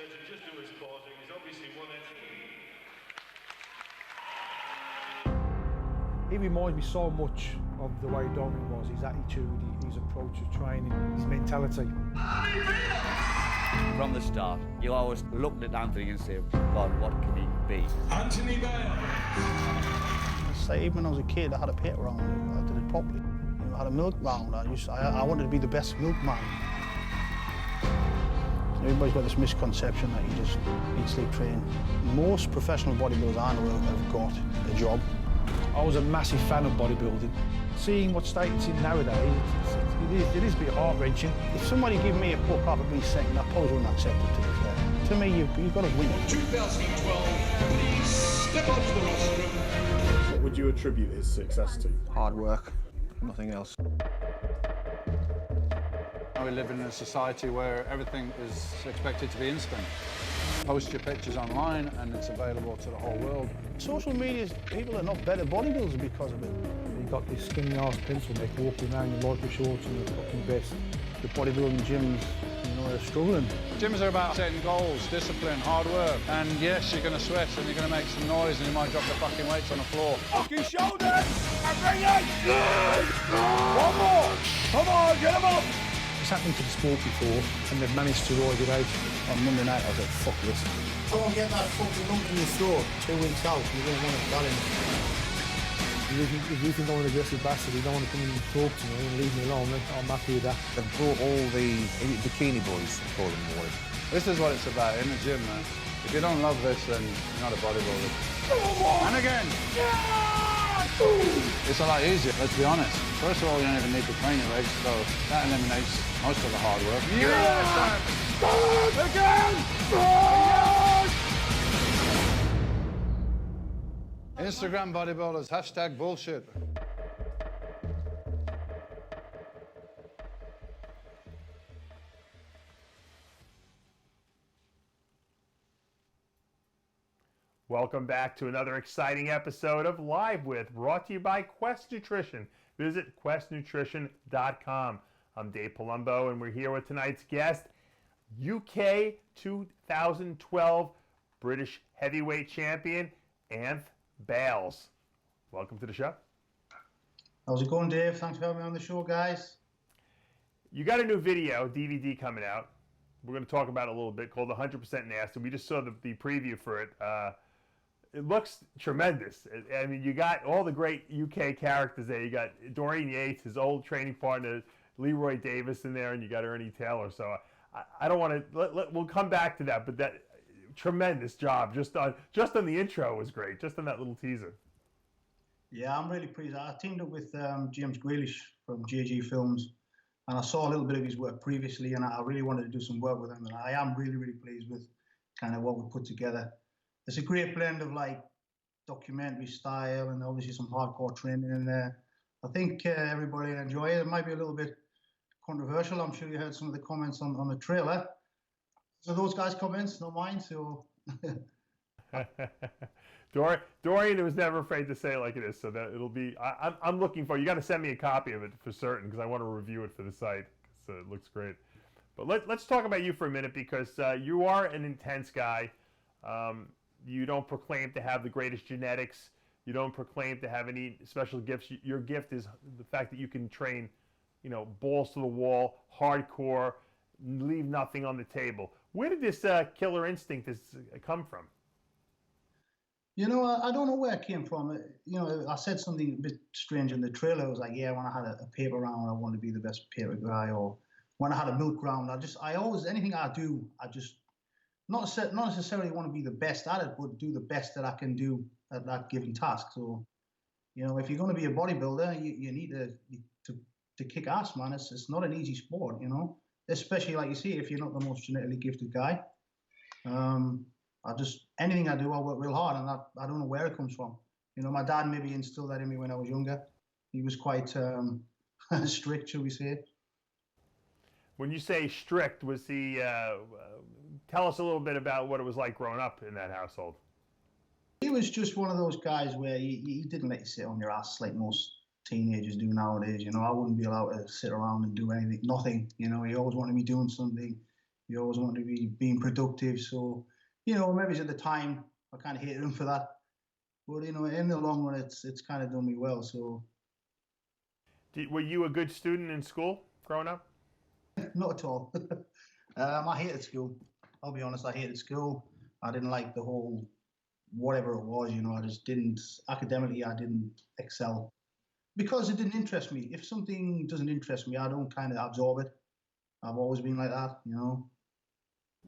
says you just do his causing. He's obviously one that He reminds me so much of the way Dorian was, his attitude, his approach to training, his mentality. From the start, you always looked at Anthony and said, God, what can he be? Anth Bailes. Say, even when I was a kid, I had a pit round. I did it properly. You know, I had a milk round. I wanted to be the best milkman. Everybody's got this misconception that you just eat, sleep, train. Most professional bodybuilders I know have got a job. I was a massive fan of bodybuilding. Seeing what state it's in nowadays, it is a bit heart-wrenching. If somebody gave me a puck off of being second, I probably wouldn't accept it, to be fair. To me, you've got to win it. 2012, please step up to the rostrum. What would you attribute his success to? Hard work, nothing else. We live in a society where everything is expected to be instant. Post your pictures online and it's available to the whole world. Social media, people are not better bodybuilders because of it. You got this skinny ass pencil neck walking around in lycra shorts and the fucking best. The bodybuilding gyms, you know, are struggling. Gyms are about setting goals, discipline, hard work. And yes, you're going to sweat and you're going to make some noise and you might drop the fucking weights on the floor. Fucking shoulders! And bring it! One more! Come on, get him up! It's happened to the sport before, and they've managed to ride it out. On Monday night, I was like, fuck this. Go and get that fucking lump in your throat 2 weeks out. You don't want it done. If you think I'm an aggressive bastard, you don't want to come and talk to me and leave me alone, then I'm happy with that. They've brought all the bikini boys, call them boys. This is what it's about in the gym, man. If you don't love this, then you're not a bodybuilder. And again! It's a lot easier, let's be honest. First of all, you don't even need to train your legs, so that eliminates most of the hard work. Yes! Again! Instagram bodybuilders, hashtag bullshit. Welcome back to another exciting episode of Live With, brought to you by Quest Nutrition. Visit questnutrition.com. I'm Dave Palumbo, and we're here with tonight's guest, UK 2012 British heavyweight champion, Anth Bailes. Welcome to the show. How's it going, Dave? Thanks for having me on the show, guys. You got a new video, DVD, coming out. We're going to talk about it a little bit, called 100% Nasty. We just saw the preview for it. It looks tremendous. I mean, you got all the great UK characters there. You got Dorian Yates, his old training partner, Leroy Davis in there, and you got Ernie Taylor. So I don't want to. We'll come back to that. But that tremendous job just on the intro was great. Just on that little teaser. Yeah, I'm really pleased. I teamed up with James Grealish from JG Films, and I saw a little bit of his work previously, and I really wanted to do some work with him. And I am really, really pleased with kind of what we put together. It's a great blend of like documentary style and obviously some hardcore training in there. I think everybody will enjoy it. It might be a little bit controversial. I'm sure you heard some of the comments on the trailer. So those guys' comments, not mine. So Dorian was never afraid to say it like it is. So that it'll be. I'm looking for. You got to send me a copy of it for certain because I want to review it for the site. So it looks great. But let's talk about you for a minute because you are an intense guy. You don't proclaim to have the greatest genetics. You don't proclaim to have any special gifts. Your gift is the fact that you can train, balls to the wall, hardcore, leave nothing on the table. Where did this killer instinct come from? I don't know where it came from. I said something a bit strange in the trailer. I was like, yeah, when I had a paper round, I wanted to be the best paper guy. Or when I had a milk round, I always, anything I do, I just, not necessarily want to be the best at it, but do the best that I can do at that given task. So, if you're going to be a bodybuilder, you need to kick ass, man. It's not an easy sport, especially like you see, if you're not the most genetically gifted guy. Anything I do, I work real hard, and I don't know where it comes from. My dad maybe instilled that in me when I was younger. He was quite strict, shall we say. When you say strict, was he, tell us a little bit about what it was like growing up in that household. He was just one of those guys where he didn't let you sit on your ass like most teenagers do nowadays. I wouldn't be allowed to sit around and do anything, nothing. He always wanted me doing something. You always want to be being productive. So, you know, maybe at the time I kind of hated him for that. But, you know, in the long run, it's kind of done me well. So, Were you a good student in school growing up? not at all. I hated school. I'll be honest, I hated school. I didn't like the whole whatever it was, you know, I just didn't, academically, I didn't excel. Because it didn't interest me. If something doesn't interest me, I don't kind of absorb it. I've always been like that, you know.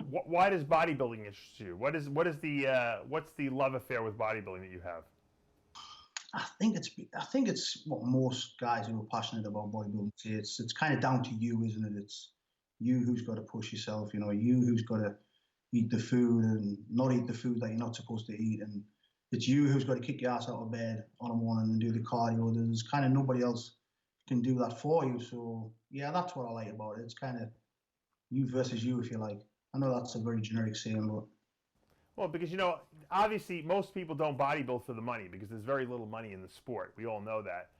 Why does bodybuilding interest you? What's the love affair with bodybuilding that you have? I think it's what most guys who are passionate about bodybuilding say. It's kind of down to you, isn't it? It's you who's got to push yourself, you know, you who's got to eat the food and not eat the food that you're not supposed to eat, and it's you who's got to kick your ass out of bed on a morning and do the cardio. There's kind of nobody else can do that for you. So yeah, that's what I like about it. It's kind of you versus you, if you like. I know that's a very generic saying, but well, because you know, obviously, most people don't bodybuild for the money because there's very little money in the sport. We all know that.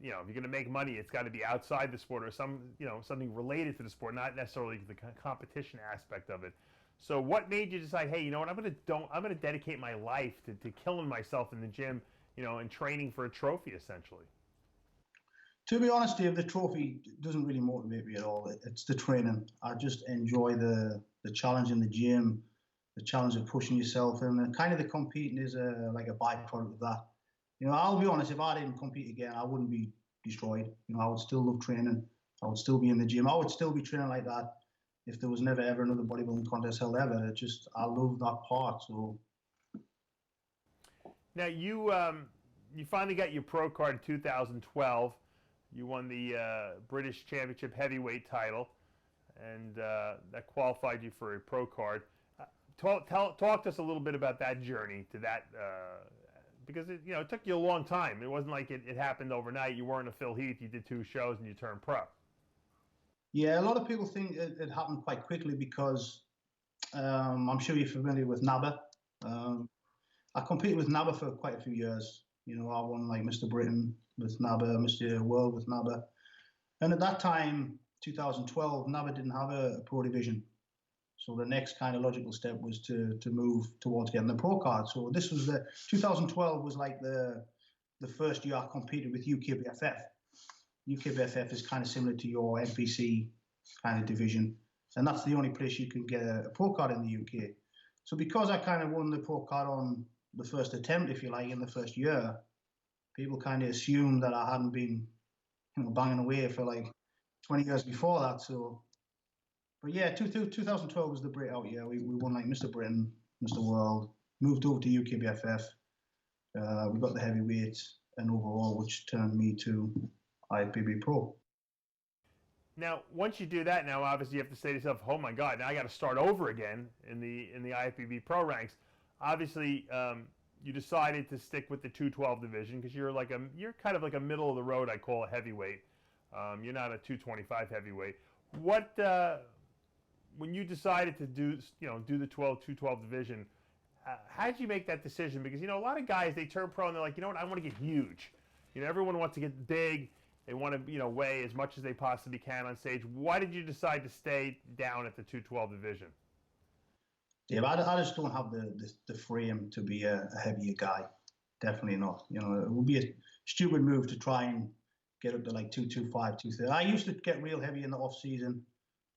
You know, if you're going to make money, it's got to be outside the sport or something related to the sport, not necessarily the competition aspect of it. So, what made you decide, hey, you know what, I'm going to dedicate my life to killing myself in the gym, you know, and training for a trophy, essentially? To be honest, Dave, the trophy doesn't really motivate me at all. It's the training. I just enjoy the challenge in the gym, the challenge of pushing yourself, and kind of the competing is like a byproduct of that. You know, I'll be honest, if I didn't compete again, I wouldn't be destroyed. You know, I would still love training. I would still be in the gym. I would still be training like that if there was never ever another bodybuilding contest held ever. I love that part. So now you finally got your pro card in 2012. You won the British Championship heavyweight title, and that qualified you for a pro card. Talk to us a little bit about that journey to that, because it took you a long time. It wasn't like it happened overnight. You weren't a Phil Heath. You did 2 shows and you turned pro. Yeah, a lot of people think it happened quite quickly because I'm sure you're familiar with NABBA. I competed with NABBA for quite a few years. You know, I won like Mr. Britain with NABBA, Mr. World with NABBA. And at that time, 2012, NABBA didn't have a pro division. So the next kind of logical step was to move towards getting the pro card. So this was 2012 was like the first year I competed with UKBFF. UKBFF is kind of similar to your NPC kind of division. And that's the only place you can get a pro card in the UK. So because I kind of won the pro card on the first attempt, if you like, in the first year, people kind of assumed that I hadn't been, banging away for like 20 years before that. So, but yeah, 2012 was the breakout year. We won like Mr. Britain, Mr. World, moved over to UKBFF. We got the heavyweights and overall, which turned me to IFBB Pro. Now, once you do that, now obviously you have to say to yourself, "Oh my God, now I got to start over again in the IFBB Pro ranks." Obviously, you decided to stick with the 212 division because you're kind of like a middle of the road. I call it heavyweight. You're not a 225 heavyweight. What when you decided to do the 212 division? How did you make that decision? Because a lot of guys, they turn pro and they're like, you know what, I want to get huge. Everyone wants to get big. They want to weigh as much as they possibly can on stage. Why did you decide to stay down at the 212 division? Dave, I just don't have the frame to be a heavier guy. Definitely not. It would be a stupid move to try and get up to like 225, 230. I used to get real heavy in the off season,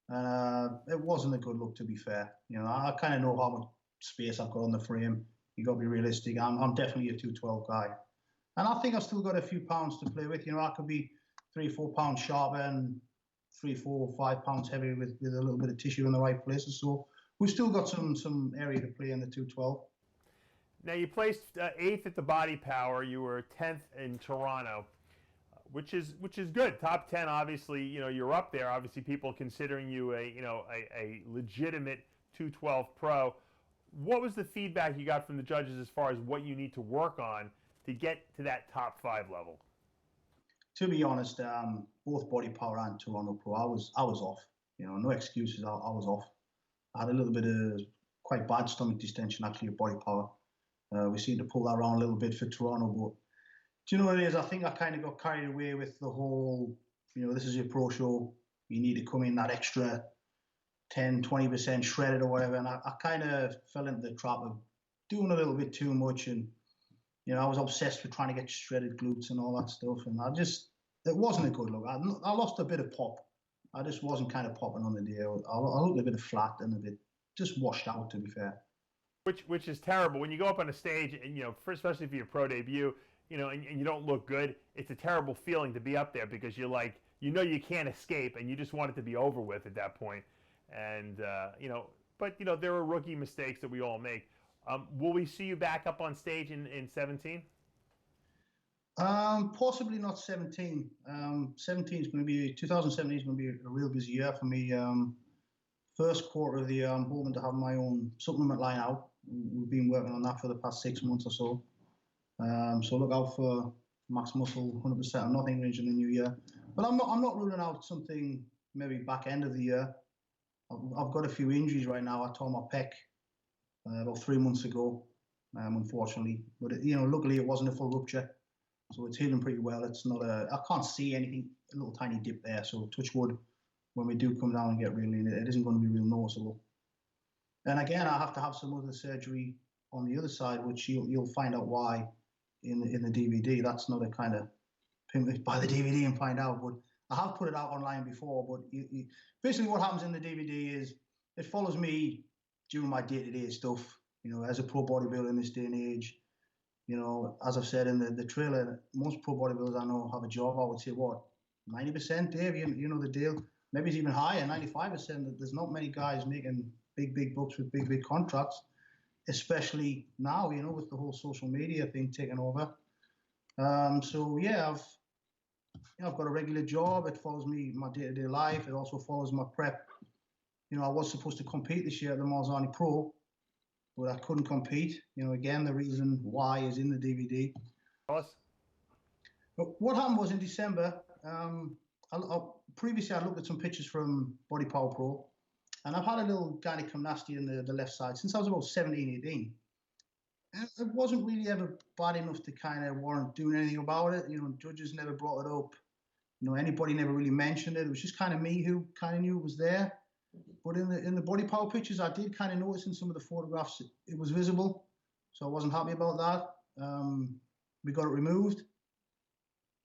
and it wasn't a good look, to be fair. I kind of know how much space I've got on the frame. You got to be realistic. I'm definitely a 212 guy, and I think I've still got a few pounds to play with. I could be 3-4 pounds sharper and 3, 4, 5 pounds heavier with a little bit of tissue in the right places. So we've still got some area to play in the 212. Now, you placed 8th at the Body Power. You were 10th in Toronto, which is good. Top 10, obviously. You're up there. Obviously, people considering you a legitimate 212 pro. What was the feedback you got from the judges as far as what you need to work on to get to that top 5 level? To be honest, both Body Power and Toronto Pro, I was off. No excuses. I was off. I had a little bit of quite bad stomach distension actually at Body Power. We seemed to pull that around a little bit for Toronto, but do you know what it is? I think I kind of got carried away with the whole, this is your pro show. You need to come in that extra 10, 20% shredded or whatever. And I kind of fell into the trap of doing a little bit too much. And, you know, I was obsessed with trying to get shredded glutes and all that stuff. And it wasn't a good look. I lost a bit of pop. I just wasn't kind of popping on the day. I looked a bit flat and a bit just washed out, to be fair. Which is terrible. When you go up on a stage and, you know, especially for your pro debut, you know, and you don't look good, it's a terrible feeling to be up there because you're like, you know, you can't escape and you just want it to be over with at that point. And, you know, but, you know, there are rookie mistakes that we all make. Will we see you back up on stage in 17? Possibly not 17. 2017 is going to be a real busy year for me. First quarter of the year, I'm hoping to have my own supplement line out. We've been working on that for the past 6 months or so. So look out for RXMuscle 100% or nothing range in the new year. But I'm not ruling out something maybe back end of the year. I've got a few injuries right now. I tore my pec about 3 months ago, unfortunately. But you know, luckily it wasn't a full rupture, so it's healing pretty well. It's not I can't see anything, a little tiny dip there. So touch wood, when we do come down and get really in it isn't going to be real noticeable. And again, I have to have some other surgery on the other side, which you'll find out why in the DVD. That's not a kind of buy the DVD and find out, but I have put it out online before. But basically what happens in the DVD is it follows me during my day-to-day stuff, you know, as a pro bodybuilder in this day and age. You know, as I've said in the trailer, most pro bodybuilders I know have a job. I would say, what, 90%, Dave? You know the deal. Maybe it's even higher, 95%. There's not many guys making big bucks with big contracts, especially now, you know, with the whole social media thing taking over. So yeah, I've got a regular job. It follows me my day-to-day life. It also follows my prep. You know, I was supposed to compete this year at the Marzani Pro, but I couldn't compete. You know, again, the reason why is in the DVD. But what happened was in December, previously I looked at some pictures from Body Power Pro, and I've had a little gynecomlasty in the left side since I was about 17, 18. And it wasn't really ever bad enough to kind of warrant doing anything about it. You know, judges never brought it up. You know, anybody never really mentioned it. It was just kind of me who kind of knew it was there. But in the Body Power pictures, I did kind of notice in some of the photographs it was visible. So I wasn't happy about that. We got it removed.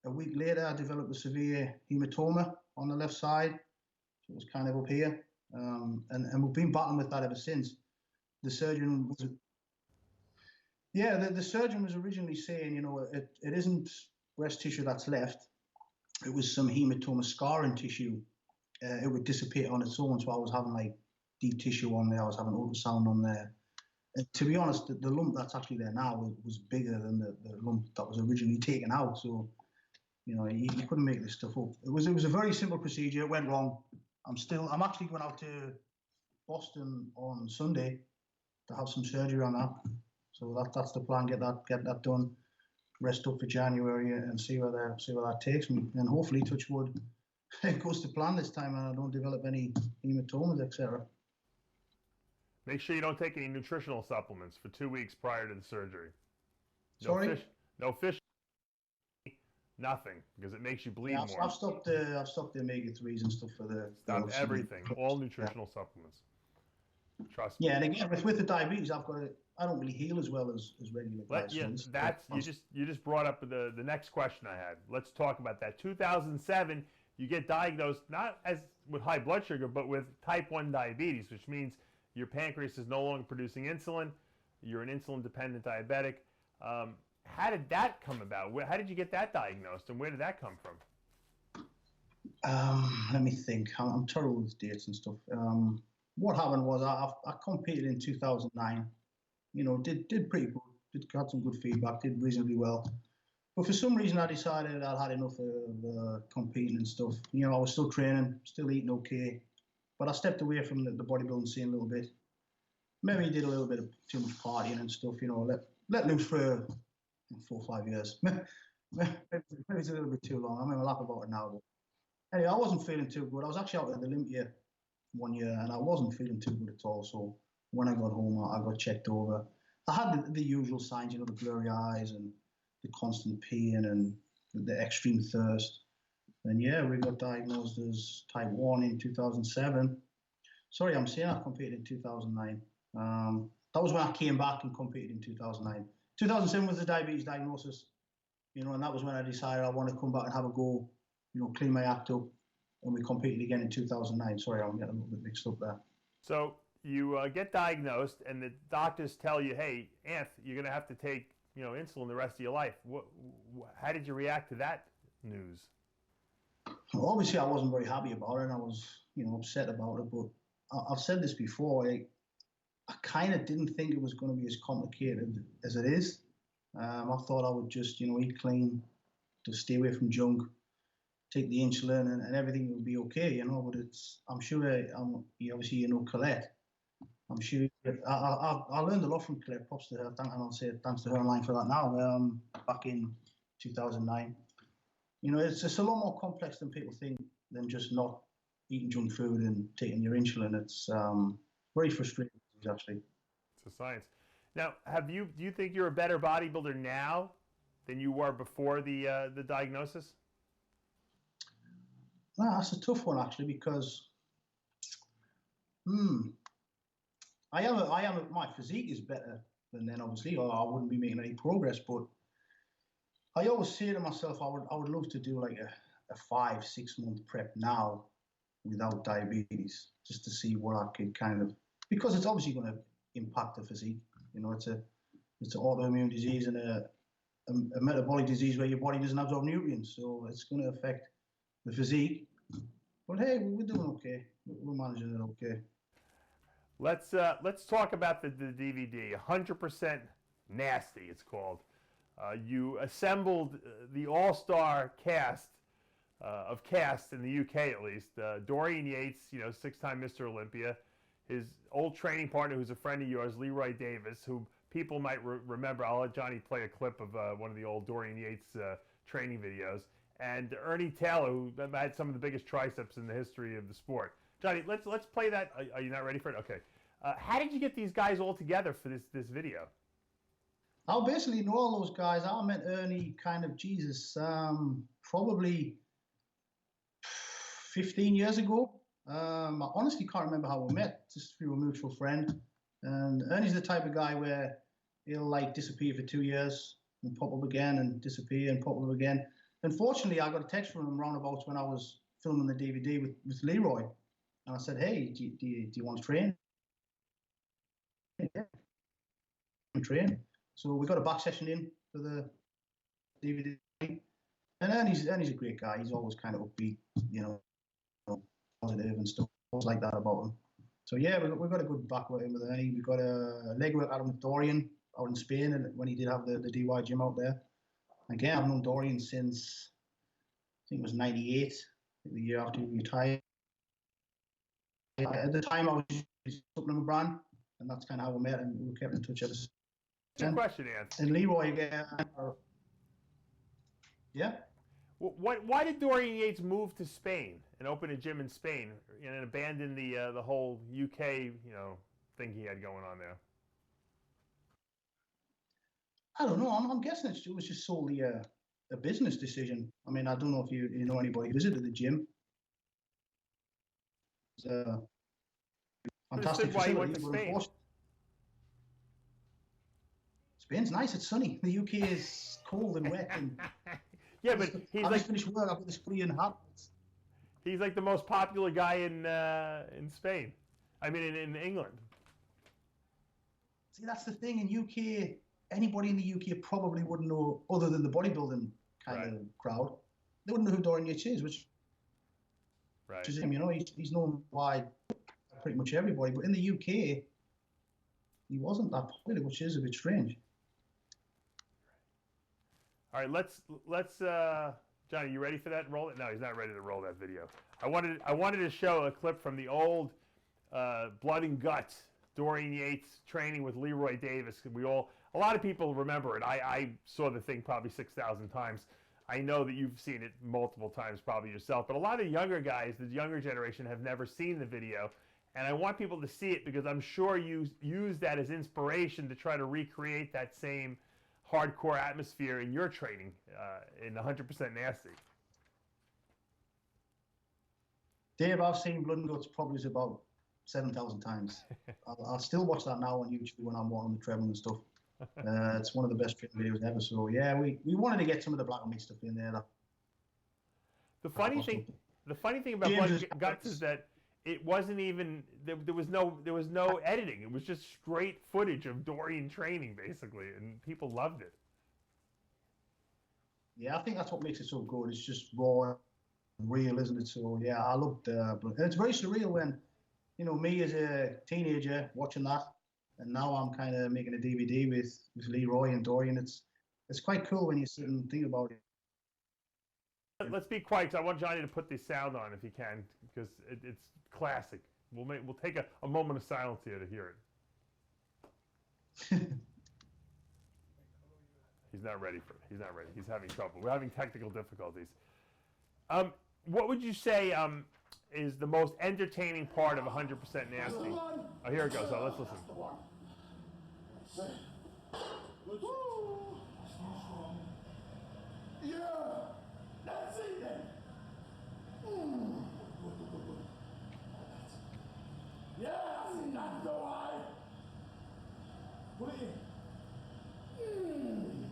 A week later, I developed a severe hematoma on the left side. So it was kind of up here. And we've been battling with that ever since. The surgeon was... Yeah, the surgeon was originally saying, you know, it isn't breast tissue that's left. It was some hematoma scarring tissue. It would dissipate on its own. So I was having like deep tissue on there. I was having ultrasound on there. And to be honest, the lump that's actually there now was bigger than the lump that was originally taken out. So, you know, you couldn't make this stuff up. It was a very simple procedure. It went wrong. I'm actually going out to Boston on Sunday to have some surgery on that. So that's the plan. Get that done. Rest up for January and see where that takes me. And hopefully, touch wood, it goes to plan this time and I don't develop any hematomas, etc. Make sure you don't take any nutritional supplements for 2 weeks prior to the surgery. No fish, nothing, because it makes you bleed more. I've stopped the omega-3s and stuff for the... Stop everything, all nutritional supplements. Trust me. Yeah, and again, with the diabetes, I don't really heal as well as regular guys. You just brought up the next question I had. Let's talk about that. 2007, you get diagnosed not as with high blood sugar, but with type 1 diabetes, which means your pancreas is no longer producing insulin. You're an insulin-dependent diabetic. How did that come about? How did you get that diagnosed, and where did that come from? Let me think. I'm terrible with dates and stuff. What happened was I competed in 2009. You know, did pretty good. Got some good feedback. Did reasonably well. But for some reason, I decided I'd had enough of competing and stuff. You know, I was still training, still eating okay. But I stepped away from the bodybuilding scene a little bit. Maybe did a little bit of too much partying and stuff. You know, let loose for 4 or 5 years. Maybe it's a little bit too long. I mean, I laugh about it now. But anyway, I wasn't feeling too good. I was actually out at the Olympia one year, and I wasn't feeling too good at all. So when I got home, I got checked over. I had the usual signs, you know, the blurry eyes and the constant peeing and the extreme thirst. And yeah, we got diagnosed as type 1 in 2007. Sorry, I'm saying I competed in 2009. That was when I came back and competed in 2009. 2007 was the diabetes diagnosis, you know, and that was when I decided I want to come back and have a go, you know, clean my act up, and we competed again in 2009. Sorry, I'm getting a little bit mixed up there. So you get diagnosed, and the doctors tell you, "Hey, Anth, you're going to have to take, you know, insulin the rest of your life." How did you react to that news? Well, obviously, I wasn't very happy about it, and I was, you know, upset about it. But I've said this before. I kind of didn't think it was going to be as complicated as it is. I thought I would just, you know, eat clean, to stay away from junk, take the insulin, and everything would be okay, you know. But I'm sure, obviously, you know, Colette. I'm sure I learned a lot from Colette. Props to her. And I'll say thanks to her online for that now. Back in 2009. You know, it's just a lot more complex than people think, than just not eating junk food and taking your insulin. It's very frustrating, actually. It's a science. Now, do you think you're a better bodybuilder now than you were before the diagnosis? No, that's a tough one, actually, because my physique is better than then, obviously, or I wouldn't be making any progress. But I always say to myself, I would love to do like a 5-6 month prep now without diabetes, just to see what I could kind of, because it's obviously going to impact the physique. You know, it's an autoimmune disease and a metabolic disease where your body doesn't absorb nutrients, so it's going to affect the physique. But hey, we're doing okay. We're managing it okay. Let's talk about the DVD. 100% Nasty, it's called. You assembled the all-star cast of casts in the UK, at least. Dorian Yates, you know, 6-time Mr. Olympia. His old training partner, who's a friend of yours, Leroy Davis, who people might remember. I'll let Johnny play a clip of one of the old Dorian Yates training videos. And Ernie Taylor, who had some of the biggest triceps in the history of the sport. Johnny, let's play that. Are you not ready for it? Okay. How did you get these guys all together for this video? I basically know all those guys. I met Ernie kind of, probably 15 years ago. I honestly can't remember how we met, just through a mutual friend. And Ernie's the type of guy where he'll like disappear for 2 years and pop up again and disappear and pop up again. Unfortunately, I got a text from him roundabouts when I was filming the DVD with Leroy. And I said, hey, do you want to train? Yeah, train. So we got a back session in for the DVD. And Ernie's a great guy. He's always kind of upbeat, you know, positive and stuff like that about him. So yeah, we've got a good back with him with Ernie. We've got a leg work out with Dorian out in Spain, and when he did have the DY gym out there. Again, I've known Dorian since, I think it was 98, the year after he retired. At the time, I was his supplement brand, and that's kind of how we met, and we kept in touch ever since. Good question, Anth. And Leroy, yeah. Why did Dorian Yates move to Spain and open a gym in Spain and abandon the whole UK, you know, thing he had going on there? I don't know. I'm guessing it was just solely a business decision. I mean, I don't know if you know anybody who visited the gym. It's a fantastic facility. Why he went to Spain. Spain's nice. It's sunny. The UK is cold and wet. And yeah, but he's just finished work. I've got this free and hat. He's like the most popular guy in Spain. I mean, in England. See, that's the thing. In UK, anybody in the UK probably wouldn't know, other than the bodybuilding kind of crowd. They wouldn't know who Dorian Yates is, which is him. You know, he's known by pretty much everybody. But in the UK, he wasn't that popular, which is a bit strange. All right, let's Johnny, you ready for that? Roll it. No, he's not ready to roll that video. I wanted to show a clip from the old Blood and Guts Dorian Yates training with Leroy Davis. A lot of people remember it. I saw the thing probably 6,000 times. I know that you've seen it multiple times probably yourself, but a lot of the younger guys, the younger generation, have never seen the video. And I want people to see it because I'm sure you use that as inspiration to try to recreate that same hardcore atmosphere in your training in 100% Nasty. Dave, I've seen Blood and Guts probably about 7,000 times. I'll still watch that now on YouTube when I'm walking on the treadmill and stuff. It's one of the best training videos ever. So yeah, we wanted to get some of the black and white stuff in there. The funny thing about Blood and Guts is that it wasn't even there was no editing. It was just straight footage of Dorian training basically, and people loved it. Yeah, I think that's what makes it so good. It's just raw and real, isn't it? So yeah, I loved but it's very surreal when, you know, me as a teenager watching that, and now I'm kind of making a DVD with Leroy and Dorian. It's quite cool when you sit and think about it. Let's be quiet, because I want Johnny to put the sound on if he can, because it's classic. We'll take a moment of silence here to hear it. He's not ready for it. He's not ready. He's having trouble. We're having technical difficulties. What would you say is the most entertaining part of 100% Nasty? Oh, here it goes. Oh, let's listen. Yeah, that's it then. Yeah, that's the way. Put it in.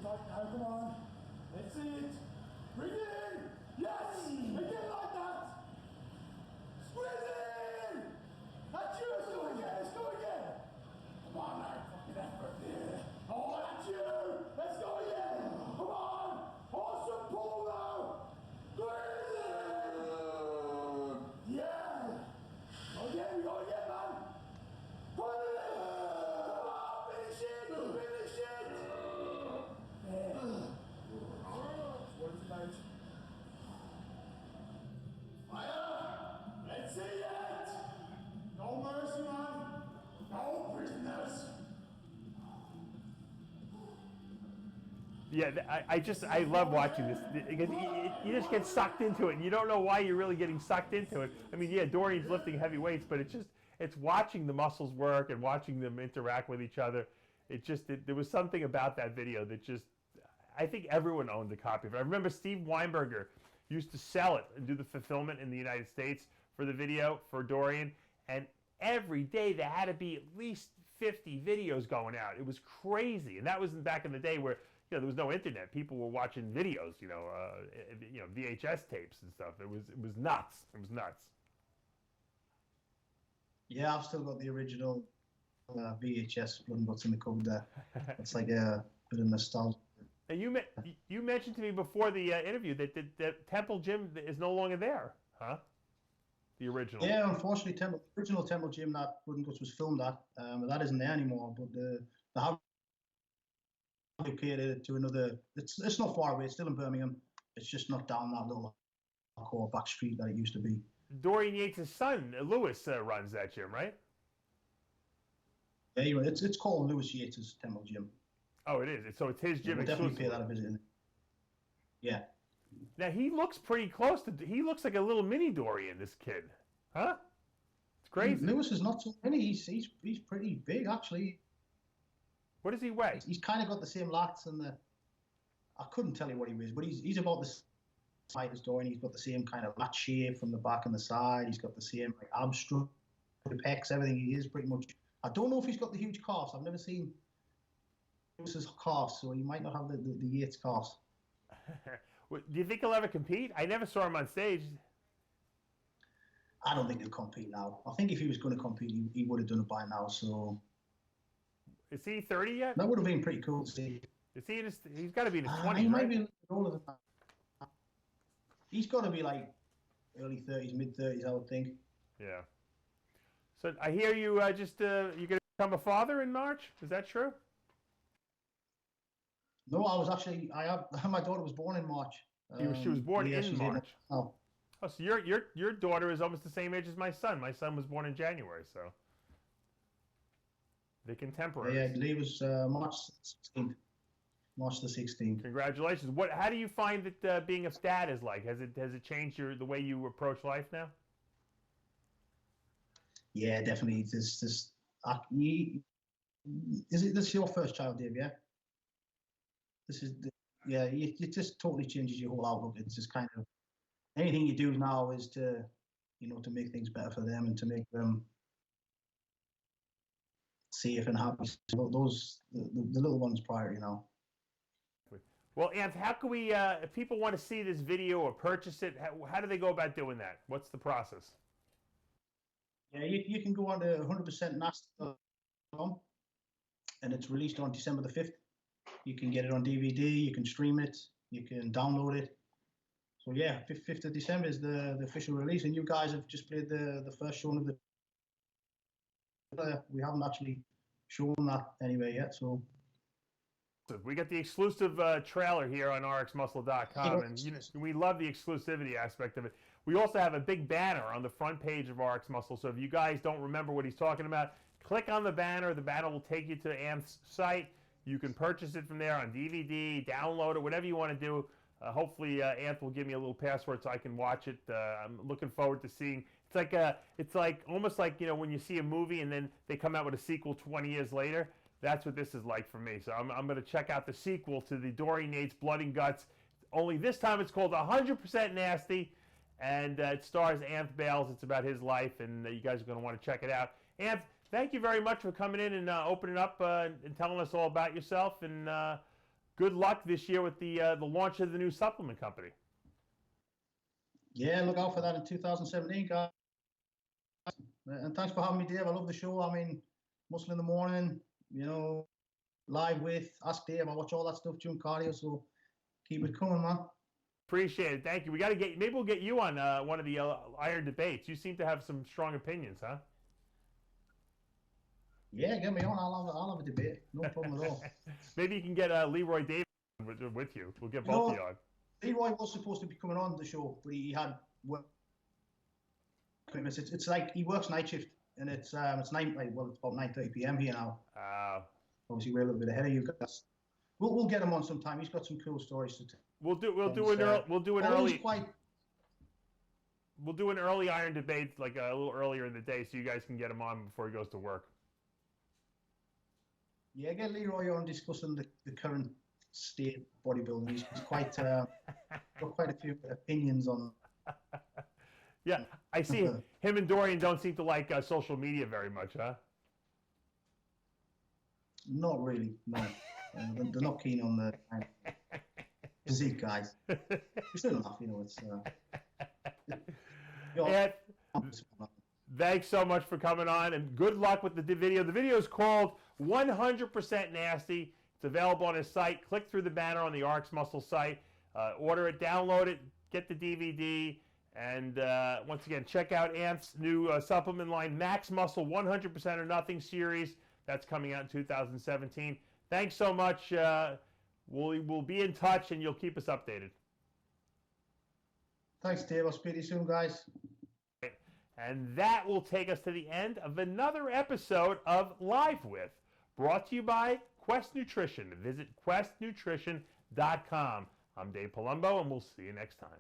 Come on. That's it. Bring it in. Yes. Again like that. Squeeze it in. That's you. Let's go again. Let's go again. Come on, man. Fucking effort. Yeah. Oh, that's you. Let's go again. Come on. Awesome pull now. Squeeze it. Yeah. Go again, man. Put it in. Come on, finish it. Finish it. Yeah. What is it, mate? Fire. Let's see it. No mercy, man. No prisoners. Yeah, I love watching this. You just get sucked into it, and you don't know why you're really getting sucked into it. I mean, yeah, Dorian's lifting heavy weights, but it's watching the muscles work and watching them interact with each other. There was something about that video that I think everyone owned a copy of it. I remember Steve Weinberger used to sell it and do the fulfillment in the United States for the video for Dorian, and every day there had to be at least 50 videos going out. It was crazy, and that was back in the day where, you know, there was no internet. People were watching videos, VHS tapes and stuff. It was nuts. It was nuts. Yeah, I've still got the original VHS Blood and Guts in the cupboard there. It's like a bit of nostalgia. And you mentioned to me before the interview that Temple Gym is no longer there, huh? The original. Yeah, unfortunately, the original Temple Gym that Blood and Guts was filmed at, that isn't there anymore. But they have located it to another. It's not far away. It's still in Birmingham. It's just not down that little hardcore back street that it used to be. Dorian Yates' son, Lewis, runs that gym, right? Yeah, it's called Lewis Yates' Temple Gym. Oh, it is. So it's his gym. We'll definitely pay that a visit. Yeah. Now he looks pretty close to. He looks like a little mini Dorian. This kid, huh? It's crazy. Lewis is not so mini. He's pretty big actually. What does he weigh? He's kind of got the same lats and I couldn't tell you what he weighs, but he's about the height as Dorian. He's got the same kind of lat shape from the back and the side. He's got the same like ab structure, the pecs, everything. He is pretty much. I don't know if he's got the huge calves. I've never seen Lewis's calves, so he might not have the Yates calves. Do you think he'll ever compete? I never saw him on stage. I don't think he'll compete now. I think if he was going to compete, he would have done it by now. So. Is he 30 yet? That would have been pretty cool to see. Is he he's got to be in his 20s, he right? might be a little bit older than that. He's got to be like early 30s, mid 30s, I would think. Yeah. So I hear you you're going to become a father in March. Is that true? No, I was actually. My daughter was born in March. She was born in March. Oh, so your daughter is almost the same age as my son. My son was born in January, so the contemporaries. Yeah, I believe it was March 16th. March the 16th. Congratulations. How do you find that being a dad is like? Has it changed the way you approach life now? Yeah, definitely. Is this your first child, Dave? Yeah. It just totally changes your whole outlook. It's just kind of anything you do now is to make things better for them and to make them safe and happy. So those the little ones prior, you know. Well, Anth, how can we, if people want to see this video or purchase it, how do they go about doing that? What's the process? Yeah, you can go on to 100%nasty.com, and it's released on December the 5th. You can get it on DVD, you can stream it, you can download it. So yeah, 5th of December is the official release, and you guys have just played the first showing of the. We haven't actually shown that anywhere yet, so. We got the exclusive trailer here on RXMuscle.com, and we love the exclusivity aspect of it. We also have a big banner on the front page of RXMuscle, so if you guys don't remember what he's talking about, click on the banner. The banner will take you to Anth's site. You can purchase it from there on DVD, download it, whatever you want to do. Hopefully, Anth will give me a little password so I can watch it. I'm looking forward to seeing. It's like almost like, you know, when you see a movie and then they come out with a sequel 20 years later. That's what this is like for me. So I'm going to check out the sequel to the Dorian Yates Blood and Guts. Only this time it's called 100% Nasty, and it stars Anth Bailes. It's about his life, and you guys are going to want to check it out. Anth, thank you very much for coming in and opening up and telling us all about yourself. And good luck this year with the launch of the new supplement company. Yeah, look out for that in 2017, guys. And thanks for having me, Dave. I love the show. I mean, Muscle in the Morning, you know, live with Ask Dave. I watch all that stuff during cardio, so keep it coming, man. Appreciate it. Thank you. We got to get, maybe we'll get you on one of the Iron debates. You seem to have some strong opinions, huh? Yeah, get me on. I'll have a debate. No problem at all. Maybe you can get Leroy Davis with you. We'll get both of you on. Leroy was supposed to be coming on the show, but he had work commitments. It's like he works night shift. And it's about 9:30 p.m. here now. Obviously, we're a little bit ahead of you guys. We'll get him on sometime. He's got some cool stories to tell. We'll do an early Iron debate, like a little earlier in the day, so you guys can get him on before he goes to work. Yeah, get Leroy on discussing the current state of bodybuilding. He's quite got quite a few opinions on. Yeah, I see him and Dorian don't seem to like social media very much, huh? Not really, no. They're not keen on the physique guys. We still laugh, you know. It's. Thanks so much for coming on, and good luck with the video. The video is called 100% Nasty. It's available on his site. Click through the banner on the RXMuscle site. Order it, download it, get the DVD. And once again, check out Anth's new supplement line, Max Muscle 100% or Nothing series. That's coming out in 2017. Thanks so much. We'll be in touch, and you'll keep us updated. Thanks, Dave. I'll speak to you soon, guys. And that will take us to the end of another episode of Live With, brought to you by Quest Nutrition. Visit questnutrition.com. I'm Dave Palumbo, and we'll see you next time.